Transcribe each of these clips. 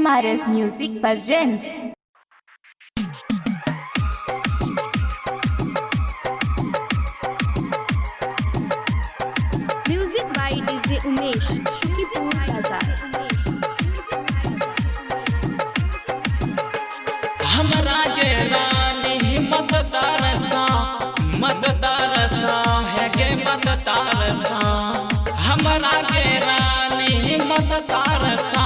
MRS Music presents Music by DJ Umesh, Shukipur Bazaar. हमरा के रानी मतदारसा है के मतदारसा हमरा के रानी मतदारसा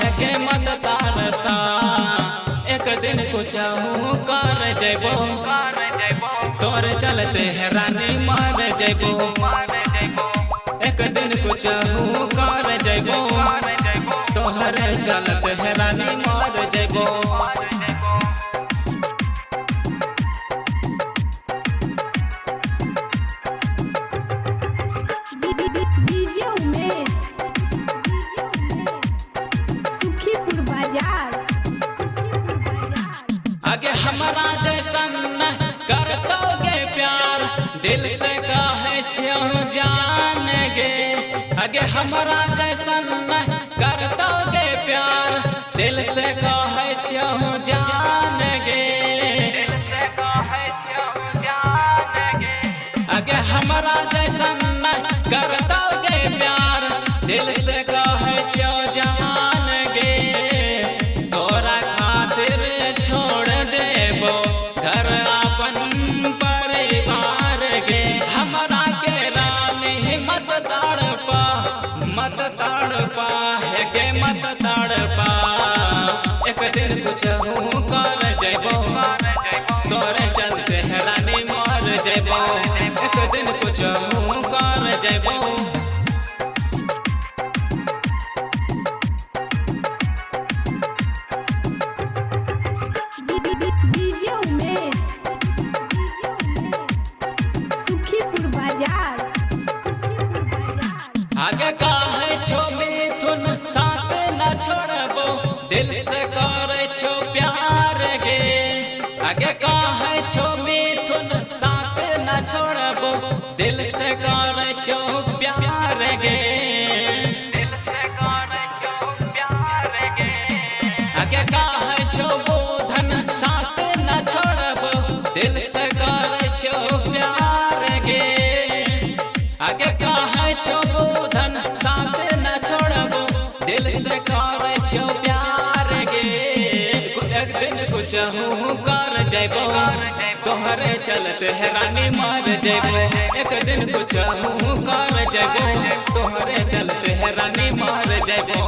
है के मतदारसा एक दिन कुछ कर जैबो तोर चलते है रानी मार जैबो एक दिन कुछ कर जैबो तोहरे चलत है रानी मार जैबो DJ Umesh, Shukipur Bazaar. आगे हमारा जैसन करतोगे प्यार दिल से कहे छियो जान गे आगे हमारा जैसन करतोगे प्यार दिल से कहे छियो जान गे आगे हमारा जैसन करतोगे प्यार दिल से कहे छियो जान गे तोरा खातिर छोड़ देबो घर अपन परिवार गे हमरा के रानी मत ताड़पा है गे मत ताड़पा एक दिन कुछ कर जैबो तोरे चलते है रानी मर जैबो एक दिन कुछ कर जैबो DJ Umesh, Shukipur Bazaar. आगे काहे छो मिथुन साथ न छोड़बो दिल से करे छो प्यार गे आगे काहे छो मिथुन साथ न छोड़बो दिल से करे छो प्यार गे आगे काहे छो बोधन साथ न छोड़बो दिल से करे छो प्यार गे आगे काहे छो बोधन साथ न छोड़बो दिल से करे छो प्यार गे एक दिन कुछ कर जैबो तोहरे चलते है रानी मार जैबो एक दिन कुछ कर जैबो तोहरे चलते है रानी मार जैबो